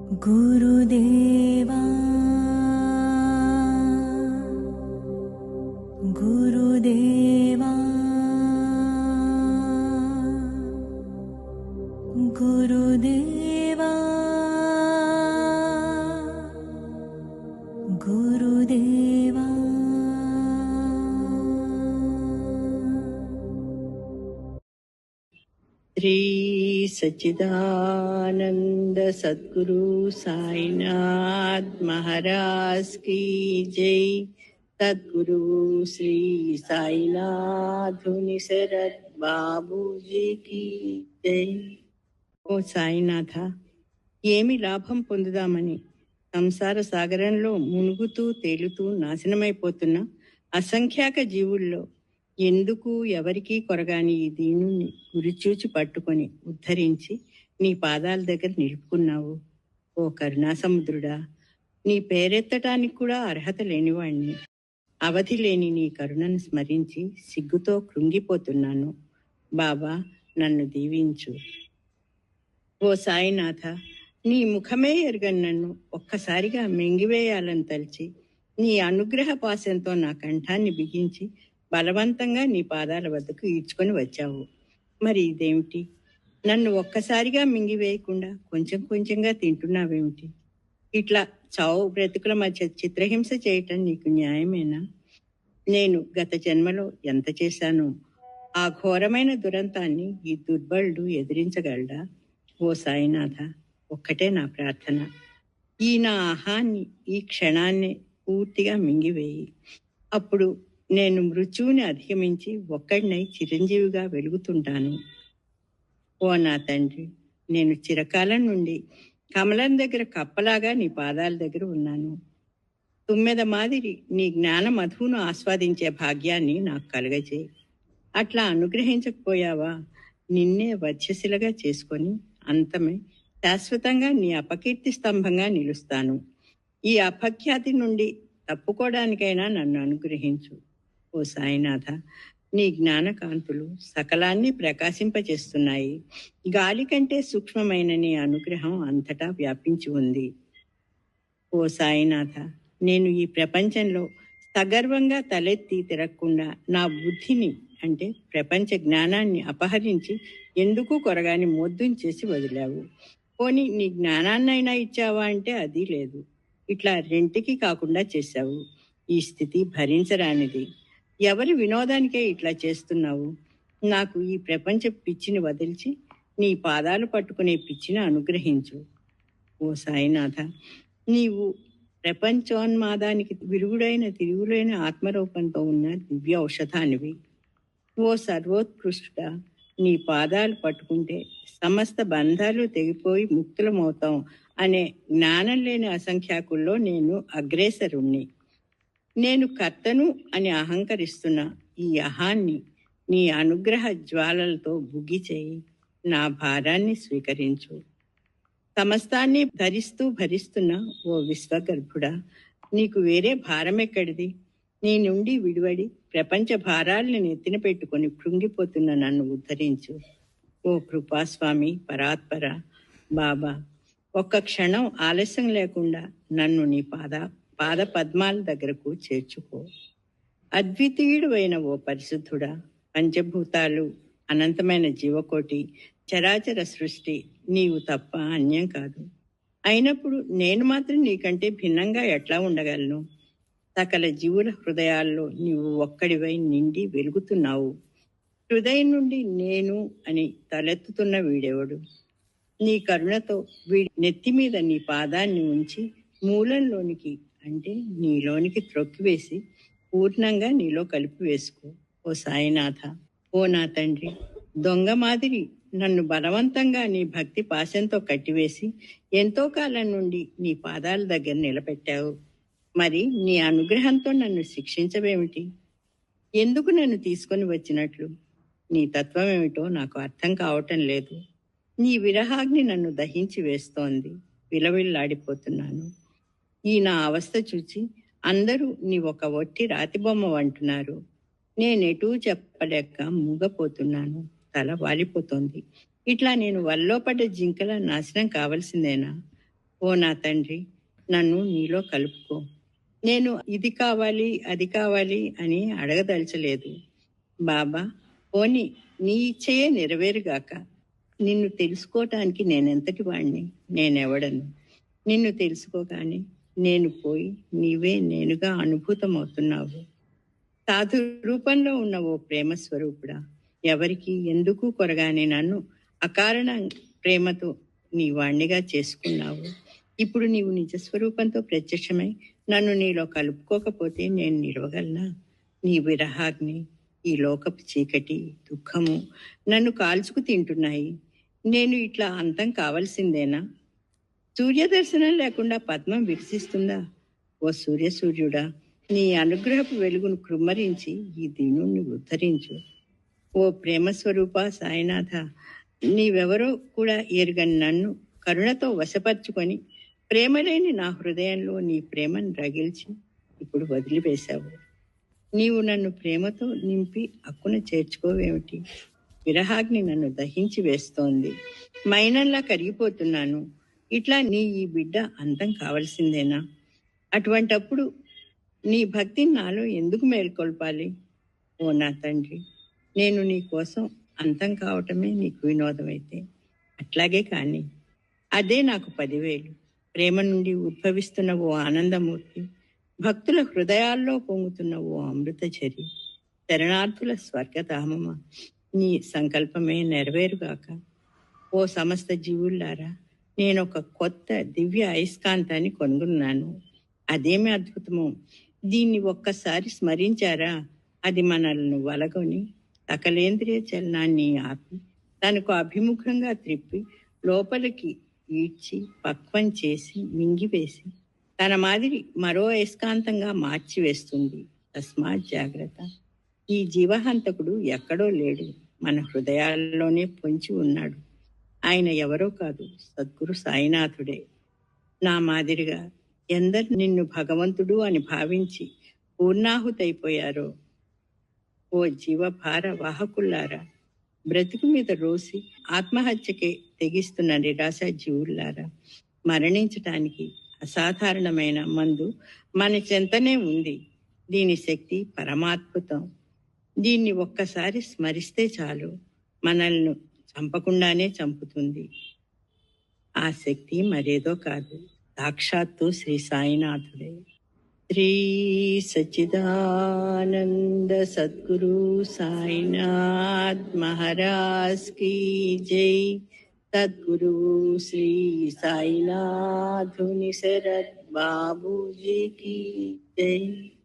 गुरुदेवा गुरुदेवा गुरुदेवा गुरुदेवा श्री सच्चिदानंद सद्गुरु साईनाथ महाराज की जय। सद्गुरु श्री साईनाथ शरद బాబూజీ की జై। ఓ సాయినాథ, ఏమి లాభం పొందుదామని సంసార సాగరంలో మునుగుతూ తేలుతూ నాశనమైపోతున్న అసంఖ్యాక జీవుల్లో ఎందుకు ఎవరికీ కొరగాని ఈ దీనుణ్ణి గురిచూచి పట్టుకొని ఉద్ధరించి నీ పాదాల దగ్గర నిలుపుకున్నావు. ఓ కరుణాసముద్రుడా, నీ పేరెత్తటానికి కూడా అర్హత లేనివాణ్ణి. అవధి లేని నీ కరుణను స్మరించి సిగ్గుతో కృంగిపోతున్నాను. బాబా, నన్ను దీవించు. ఓ సాయినాథ, నీ ముఖమే ఎరగని నన్ను ఒక్కసారిగా మింగివేయాలని తలిచి నీ అనుగ్రహ పాశంతో నా కంఠాన్ని బిగించి బలవంతంగా నీ పాదాల వద్దకు ఈడ్చుకొని వచ్చావు. మరి ఇదేమిటి? నన్ను ఒక్కసారిగా మింగివేయకుండా కొంచెం కొంచెంగా తింటున్నావేమిటి? ఇట్లా చావు బ్రతుకుల మధ్య చిత్రహింస చేయటం నీకు న్యాయమేనా? నేను గత జన్మలో ఎంత చేశానో ఆ ఘోరమైన దురంతాన్ని ఈ దుర్బలుడు ఎదిరించగలడా? ఓ సాయినాథ, ఒక్కటే నా ప్రార్థన, ఈ నా అహాన్ని ఈ క్షణాన్నే పూర్తిగా మింగివేయి. అప్పుడు నేను మృత్యువుని అధిగమించి ఒక్కడినై చిరంజీవిగా వెలుగుతుంటాను. ఓ నా తండ్రి, నేను చిరకాలం నుండి కమలం దగ్గర కప్పలాగా నీ పాదాల దగ్గర ఉన్నాను. తుమ్మెద మాదిరి నీ జ్ఞాన మధువును ఆస్వాదించే భాగ్యాన్ని నాకు కలగజేయి. అట్లా అనుగ్రహించకపోయావా, నిన్నే వధ్యశిలగా చేసుకొని అంతమై శాశ్వతంగా నీ అపకీర్తి స్తంభంగా నిలుస్తాను. ఈ అపఖ్యాతి నుండి తప్పుకోవడానికైనా నన్ను అనుగ్రహించు. ఓ సాయినాథ, నీ జ్ఞానకాంతులు సకలాన్ని ప్రకాశింపచేస్తున్నాయి. గాలి కంటే సూక్ష్మమైన నీ అనుగ్రహం అంతటా వ్యాపించి ఉంది. ఓ సాయినాథ, నేను ఈ ప్రపంచంలో సగర్వంగా తలెత్తి తిరగకుండా నా బుద్ధిని అంటే ప్రపంచ జ్ఞానాన్ని అపహరించి ఎందుకు కొరగాని మొద్దుని వదిలావు. పోనీ నీ జ్ఞానాన్నైనా ఇచ్చావా అంటే అది లేదు. ఇట్లా రెంటికి కాకుండా చేశావు. ఈ స్థితి భరించరానిది. ఎవరి వినోదానికే ఇట్లా చేస్తున్నావు? నాకు ఈ ప్రపంచ పిచ్చిని వదిల్చి నీ పాదాలు పట్టుకునే పిచ్చిని అనుగ్రహించు. ఓ సాయినాథ, నీవు ప్రపంచోన్మాదానికి విరుగుడైన తిరుగులైన ఆత్మరూపంతో ఉన్న దివ్య ఔషధానివి. ఓ సర్వోత్కృష్ట, నీ పాదాలు పట్టుకుంటే సమస్త బంధాలు తెగిపోయి ముక్తులమవుతాం అనే జ్ఞానం లేని అసంఖ్యాకుల్లో నేను అగ్రేసరుణ్ణి. నేను కర్తను అని అహంకరిస్తున్న ఈ అహాన్ని నీ అనుగ్రహ జ్వాలలతో బుగ్గి చేయి. నా భారాన్ని స్వీకరించు. సమస్తాన్ని ధరిస్తూ భరిస్తున్న ఓ విశ్వగర్భుడా, నీకు వేరే భారం ఎక్కడిది? నీ నుండి విడివడి ప్రపంచ భారాల్ని నెత్తిన పెట్టుకొని కృంగిపోతున్న నన్ను ఉద్ధరించు. ఓ కృపాస్వామి పరాత్పర బాబా, ఒక్క క్షణం ఆలస్యం లేకుండా నన్ను నీ పాద పద్మాల దగ్గరకు చేర్చుకో. అద్వితీయుడు అయిన ఓ పరిశుద్ధుడా, పంచభూతాలు, అనంతమైన జీవకోటి, చరాచర సృష్టి నీవు తప్ప అన్యం కాదు. అయినప్పుడు నేను మాత్రం నీకంటే భిన్నంగా ఎట్లా ఉండగలను? సకల జీవుల హృదయాల్లో నీవు ఒక్కడివై నిండి వెలుగుతున్నావు. హృదయం నుండి నేను అని తలెత్తుతున్న వీడెవడు? నీ కరుణతో వీడి నెత్తి మీద నీ పాదాన్ని ఉంచి మూలంలోనికి అంటే నీలోనికి త్రొక్కివేసి పూర్ణంగా నీలో కలిపి వేసుకో. ఓ సాయినాథ, ఓ నా తండ్రి, దొంగ మాదిరి నన్ను బలవంతంగా నీ భక్తి పాశంతో కట్టివేసి ఎంతో కాలం నుండి నీ పాదాల దగ్గర నిలబెట్టావు. మరి నీ అనుగ్రహంతో నన్ను శిక్షించవేమిటి? ఎందుకు నన్ను తీసుకొని వచ్చినట్లు? నీ తత్వం ఏమిటో నాకు అర్థం కావటం లేదు. నీ విరహాగ్ని నన్ను దహించి వేస్తోంది. విలవిల్లాడిపోతున్నాను. ఈ నా అవస్థ చూచి అందరూ నీ ఒక ఒట్టి రాతిబొమ్మ అంటున్నారు. నేనెటూ చెప్పలేక మూగపోతున్నాను. తల వాలిపోతోంది. ఇట్లా నేను వల్లో పడ్డ జింకల నాశనం కావలసిందేనా? ఓ నా తండ్రి, నన్ను నీలో కలుపుకో. నేను ఇది కావాలి, అది కావాలి అని అడగదలచలేదు. బాబా, పోనీ నీ ఇచ్చయే నెరవేరుగాక. నిన్ను తెలుసుకోవటానికి నేనెంతటి వాణ్ణి, నేనెవడను. నిన్ను తెలుసుకోగానే నేను పోయి నీవే నేనుగా అనుభూతమవుతున్నావు. సాధు రూపంలో ఉన్న ఓ ప్రేమ స్వరూపుడా, ఎవరికి ఎందుకు కొరగాని నన్ను అకారణ ప్రేమతో నీ వాణ్ణిగా చేసుకున్నావు. ఇప్పుడు నీవు నిజస్వరూపంతో ప్రత్యక్షమై నన్ను నీలో కలుపుకోకపోతే నేను నిలవగలనా? నీ విరహాగ్ని, ఈ లోకపు చీకటి, దుఃఖము నన్ను కాల్చుకు తింటున్నాయి. నేను ఇట్లా అంతం కావలసిందేనా? సూర్యదర్శనం లేకుండా పద్మం వికసిస్తుందా? ఓ సూర్యుడా, నీ అనుగ్రహపు వెలుగును కృమ్మరించి ఈ దీనుణ్ణి ఉద్ధరించు. ఓ ప్రేమ స్వరూప సాయినాథ, నీవెవరో కూడా ఎరుగని నన్ను కరుణతో వశపరుచుకొని ప్రేమలేని నా హృదయంలో నీ ప్రేమను రగిల్చి ఇప్పుడు వదిలివేశావు. నీవు నన్ను ప్రేమతో నింపి అక్కున చేర్చుకోవేమిటి? విరహాగ్ని నన్ను దహించి వేస్తోంది. మైనంలా కరిగిపోతున్నాను. ఇట్లా నీ ఈ బిడ్డ అంతం కావలసిందేనా? అటువంటప్పుడు నీ భక్తిని నాలో ఎందుకు మేల్కొల్పాలి? ఓ నా తండ్రి, నేను నీ కోసం అంతం కావటమే నీకు వినోదమైతే అట్లాగే కానీ. అదే నాకు 10,000. ప్రేమ నుండి ఉద్భవిస్తున్న ఓ ఆనందమూర్తి, భక్తుల హృదయాల్లో పొంగుతున్న ఓ అమృతచరి, శరణార్థుల స్వర్గధామమా, నీ సంకల్పమే నెరవేరుగాక. ఓ సమస్త జీవుల్లారా, నేనొక కొత్త దివ్య అయస్కాంతాన్ని కొనుగొన్నాను. అదేమి అద్భుతమో! దీన్ని ఒక్కసారి స్మరించారా, అది మనల్ని వలగొని సకలేంద్రియ చలనాన్ని ఆపి తనకు అభిముఖంగా త్రిప్పి లోపలికి ఈడ్చి పక్వం చేసి మింగివేసి తన మాదిరి మరో అయస్కాంతంగా మార్చివేస్తుంది. తస్మాత్ జాగ్రత్త. ఈ జీవహంతకుడు ఎక్కడో లేడు, మన హృదయాల్లోనే పొంచి ఉన్నాడు. ఆయన ఎవరో కాదు, సద్గురు సాయినాథుడే. నా మాదిరిగా ఎందరు నిన్ను భగవంతుడు అని భావించి పూర్ణాహుతైపోయారో. ఓ జీవభార వాహకుల్లారా, బ్రతుకు మీద రోసి ఆత్మహత్యకే తెగిస్తున్న నిరాశ జీవుల్లారా, మరణించటానికి అసాధారణమైన మందు మన చెంతనే ఉంది. దీని శక్తి పరమాద్భుతం. దీన్ని ఒక్కసారి స్మరిస్తే చాలు, మనల్ని చంపకుండానే చంపుతుంది. ఆ శక్తి మరేదో కాదు, సాక్షాత్తు శ్రీ సాయినాథుడే. శ్రీ సచ్చిదానంద సద్గురు సాయినాథ్ మహారాజ్ की जय. सद्गुरु श्री साईनाथ निसरत बाबू जी की जय.